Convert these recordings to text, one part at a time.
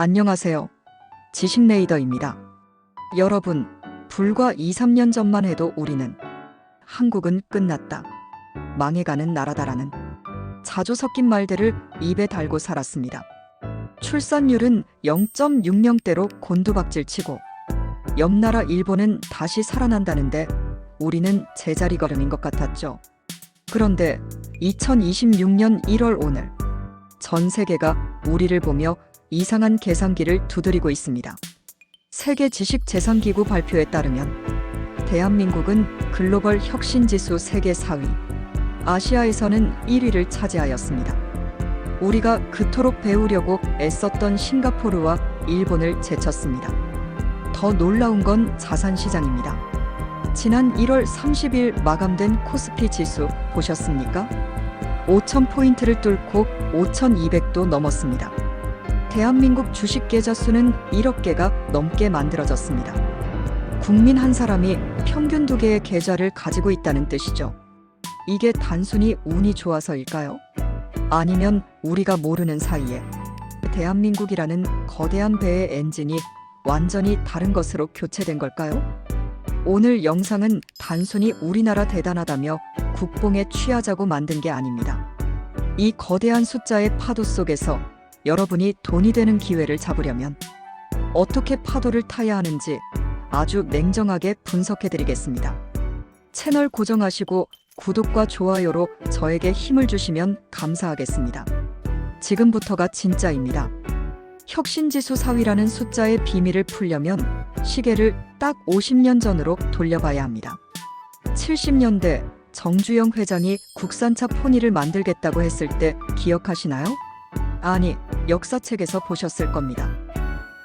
안녕하세요. 지식레이더입니다. 여러분, 불과 2, 3년 전만 해도 우리는 한국은 끝났다, 망해가는 나라다라는 자주 섞인 말들을 입에 달고 살았습니다. 출산율은 0.60대로 곤두박질치고 옆 나라 일본은 다시 살아난다는데 우리는 제자리 걸음인 것 같았죠. 그런데 2026년 1월 오늘 전 세계가 우리를 보며 이상한 계산기를 두드리고 있습니다. 세계 지식재산기구 발표에 따르면 대한민국은 글로벌 혁신지수 세계 4위, 아시아에서는 1위를 차지하였습니다. 우리가 그토록 배우려고 애썼던 싱가포르와 일본을 제쳤습니다. 더 놀라운 건 자산시장입니다. 지난 1월 30일 마감된 코스피 지수 보셨습니까? 5,000포인트를 뚫고 5,200도 넘었습니다. 대한민국 주식 계좌 수는 1억 개가 넘게 만들어졌습니다. 국민 한 사람이 평균 2개의 계좌를 가지고 있다는 뜻이죠. 이게 단순히 운이 좋아서일까요? 아니면 우리가 모르는 사이에 대한민국이라는 거대한 배의 엔진이 완전히 다른 것으로 교체된 걸까요? 오늘 영상은 단순히 우리나라 대단하다며 국뽕에 취하자고 만든 게 아닙니다. 이 거대한 숫자의 파도 속에서 여러분이 돈이 되는 기회를 잡으려면 어떻게 파도를 타야 하는지 아주 냉정하게 분석해드리겠습니다. 채널 고정하시고 구독과 좋아요로 저에게 힘을 주시면 감사하겠습니다. 지금부터가 진짜입니다. 혁신지수 4위라는 숫자의 비밀을 풀려면 시계를 딱 50년 전으로 돌려봐야 합니다. 70년대 정주영 회장이 국산차 포니를 만들겠다고 했을 때 기억하시나요? 아니, 역사책에서 보셨을 겁니다.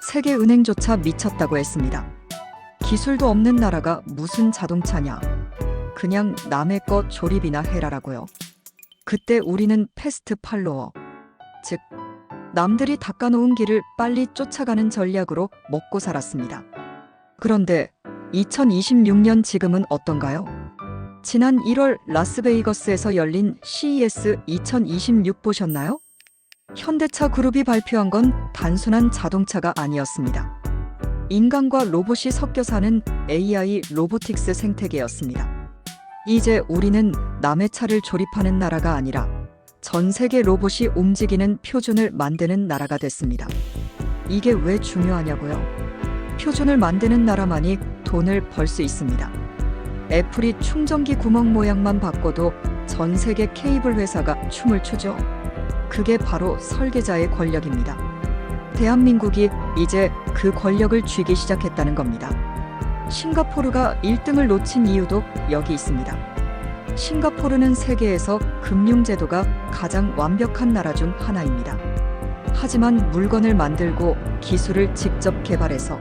세계은행조차 미쳤다고 했습니다. 기술도 없는 나라가 무슨 자동차냐. 그냥 남의 것 조립이나 해라라고요. 그때 우리는 패스트 팔로워, 즉 남들이 닦아놓은 길을 빨리 쫓아가는 전략으로 먹고 살았습니다. 그런데 2026년 지금은 어떤가요? 지난 1월 라스베이거스에서 열린 CES 2026 보셨나요? 현대차 그룹이 발표한 건 단순한 자동차가 아니었습니다. 인간과 로봇이 섞여 사는 AI 로보틱스 생태계였습니다. 이제 우리는 남의 차를 조립하는 나라가 아니라 전 세계 로봇이 움직이는 표준을 만드는 나라가 됐습니다. 이게 왜 중요하냐고요? 표준을 만드는 나라만이 돈을 벌 수 있습니다. 애플이 충전기 구멍 모양만 바꿔도 전 세계 케이블 회사가 춤을 추죠. 그게 바로 설계자의 권력입니다. 대한민국이 이제 그 권력을 쥐기 시작했다는 겁니다. 싱가포르가 1등을 놓친 이유도 여기 있습니다. 싱가포르는 세계에서 금융제도가 가장 완벽한 나라 중 하나입니다. 하지만 물건을 만들고 기술을 직접 개발해서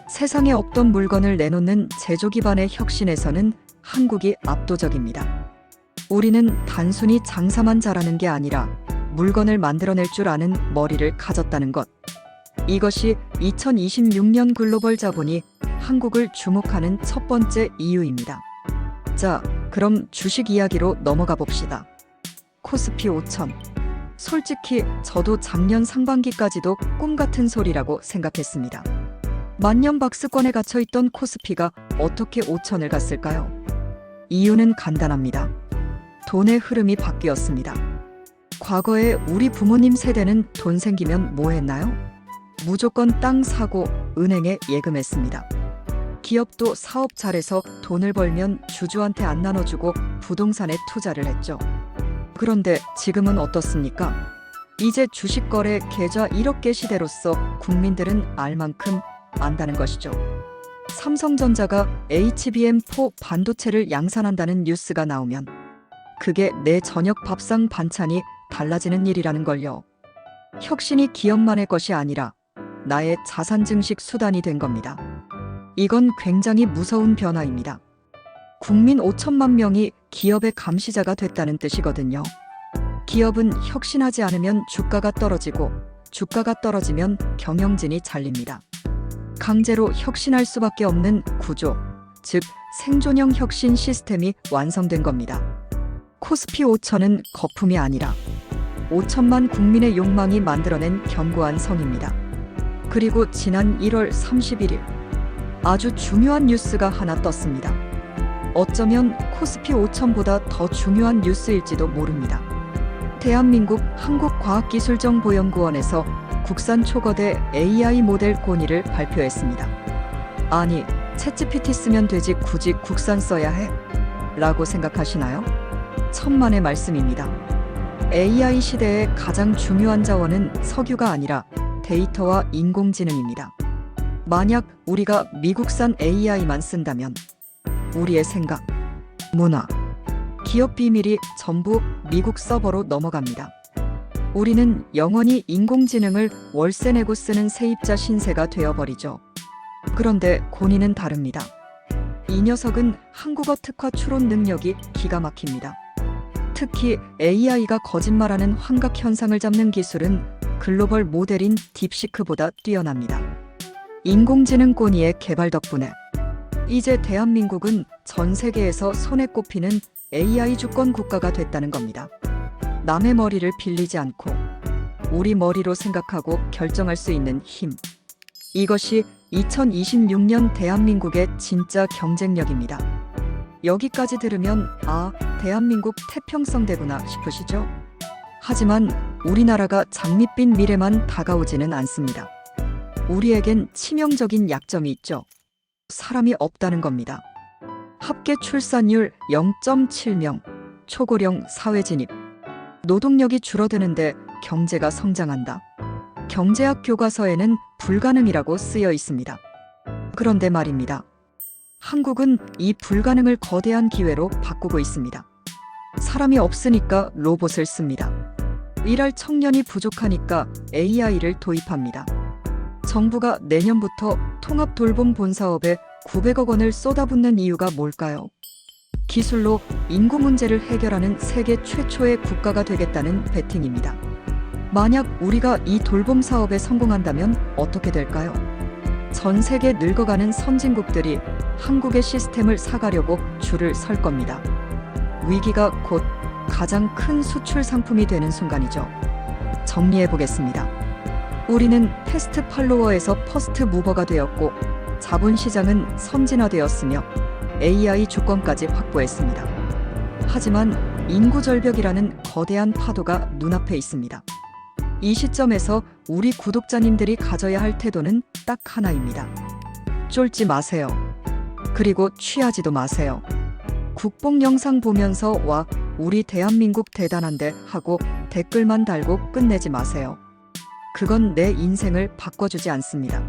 세상에 없던 물건을 내놓는 제조 기반의 혁신에서는 한국이 압도적입니다. 우리는 단순히 장사만 잘하는 게 아니라 물건을 만들어낼 줄 아는 머리를 가졌다는 것. 이것이 2026년 글로벌 자본이 한국을 주목하는 첫 번째 이유입니다. 자, 그럼 주식 이야기로 넘어가 봅시다. 코스피 5,000. 솔직히 저도 작년 상반기까지도 꿈 같은 소리라고 생각했습니다. 만년박스권에 갇혀있던 코스피가 어떻게 5,000을 갔을까요? 이유는 간단합니다. 돈의 흐름이 바뀌었습니다. 과거에 우리 부모님 세대는 돈 생기면 뭐 했나요? 무조건 땅 사고 은행에 예금했습니다. 기업도 사업 잘해서 돈을 벌면 주주한테 안 나눠주고 부동산에 투자를 했죠. 그런데 지금은 어떻습니까? 이제 주식 거래 계좌 1억 개 시대로서 국민들은 알 만큼 안다는 것이죠. 삼성전자가 HBM4 반도체를 양산한다는 뉴스가 나오면 그게 내 저녁 밥상 반찬이 달라지는 일이라는 걸요. 혁신이 기업만의 것이 아니라 나의 자산 증식 수단이 된 겁니다. 이건 굉장히 무서운 변화입니다. 국민 5천만 명이 기업의 감시자가 됐다는 뜻이거든요. 기업은 혁신하지 않으면 주가가 떨어지고 주가가 떨어지면 경영진이 잘립니다. 강제로 혁신할 수밖에 없는 구조, 즉 생존형 혁신 시스템이 완성된 겁니다. 코스피 5,000은 거품이 아니라 5천만 국민의 욕망이 만들어낸 견고한 성입니다. 그리고 지난 1월 31일 아주 중요한 뉴스가 하나 떴습니다. 어쩌면 코스피 5000보다 더 중요한 뉴스일지도 모릅니다. 대한민국 한국과학기술정보연구원에서 국산 초거대 AI 모델 권위를 발표했습니다. 아니, 챗GPT 쓰면 되지 굳이 국산 써야 해? 라고 생각하시나요? 천만의 말씀입니다. AI 시대의 가장 중요한 자원은 석유가 아니라 데이터와 인공지능입니다. 만약 우리가 미국산 AI만 쓴다면 우리의 생각, 문화, 기업 비밀이 전부 미국 서버로 넘어갑니다. 우리는 영원히 인공지능을 월세 내고 쓰는 세입자 신세가 되어버리죠. 그런데 고니는 다릅니다. 이 녀석은 한국어 특화 추론 능력이 기가 막힙니다. 특히 AI가 거짓말하는 환각 현상을 잡는 기술은 글로벌 모델인 딥시크보다 뛰어납니다. 인공지능 고니의 개발 덕분에 이제 대한민국은 전 세계에서 손에 꼽히는 AI 주권 국가가 됐다는 겁니다. 남의 머리를 빌리지 않고 우리 머리로 생각하고 결정할 수 있는 힘. 이것이 2026년 대한민국의 진짜 경쟁력입니다. 여기까지 들으면 대한민국 태평성대구나 싶으시죠? 하지만 우리나라가 장밋빛 미래만 다가오지는 않습니다. 우리에겐 치명적인 약점이 있죠. 사람이 없다는 겁니다. 합계 출산율 0.7명, 초고령 사회 진입. 노동력이 줄어드는데 경제가 성장한다. 경제학 교과서에는 불가능이라고 쓰여 있습니다. 그런데 말입니다. 한국은 이 불가능을 거대한 기회로 바꾸고 있습니다. 사람이 없으니까 로봇을 씁니다. 일할 청년이 부족하니까 AI를 도입합니다. 정부가 내년부터 통합 돌봄 본사업에 900억 원을 쏟아붓는 이유가 뭘까요? 기술로 인구 문제를 해결하는 세계 최초의 국가가 되겠다는 베팅입니다. 만약 우리가 이 돌봄 사업에 성공한다면 어떻게 될까요? 전 세계 늙어가는 선진국들이 한국의 시스템을 사가려고 줄을 설 겁니다. 위기가 곧 가장 큰 수출 상품이 되는 순간이죠. 정리해 보겠습니다. 우리는 패스트 팔로워에서 퍼스트 무버가 되었고 자본시장은 선진화되었으며 AI 주권까지 확보했습니다. 하지만 인구 절벽이라는 거대한 파도가 눈앞에 있습니다. 이 시점에서 우리 구독자님들이 가져야 할 태도는 딱 하나입니다. 쫄지 마세요. 그리고 취하지도 마세요. 국뽕 영상 보면서 와, 우리 대한민국 대단한데 하고 댓글만 달고 끝내지 마세요. 그건 내 인생을 바꿔주지 않습니다.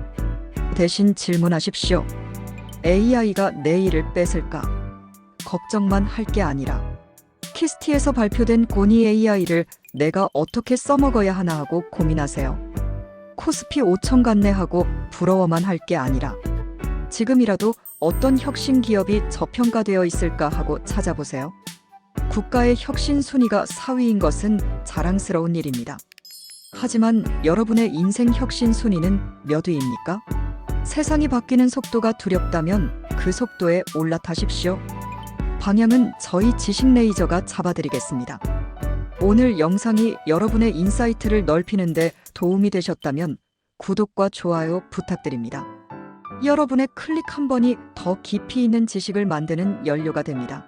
대신 질문하십시오. AI가 내 일을 뺏을까? 걱정만 할 게 아니라 키스티에서 발표된 고니 AI를 내가 어떻게 써먹어야 하나 하고 고민하세요. 코스피 5000 간내하고 부러워만 할 게 아니라 지금이라도 어떤 혁신 기업이 저평가되어 있을까 하고 찾아보세요. 국가의 혁신 순위가 4위인 것은 자랑스러운 일입니다. 하지만 여러분의 인생 혁신 순위는 몇 위입니까? 세상이 바뀌는 속도가 두렵다면 그 속도에 올라타십시오. 방향은 저희 지식 레이저가 잡아드리겠습니다. 오늘 영상이 여러분의 인사이트를 넓히는데 도움이 되셨다면 구독과 좋아요 부탁드립니다. 여러분의 클릭 한 번이 더 깊이 있는 지식을 만드는 연료가 됩니다.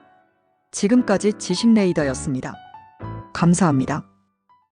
지금까지 지식 레이더였습니다. 감사합니다.